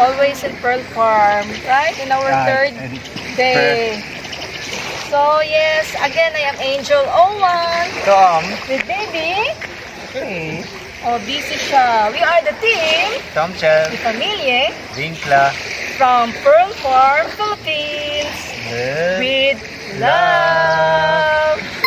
always in Pearl Farm, right? In our third day. So yes, again I am Angel Owan Tom. with baby. Okay. Oh, busy siya. We are the team, Tom Chel. the Familie, Vincla. from Pearl Farm, Philippines. With With love.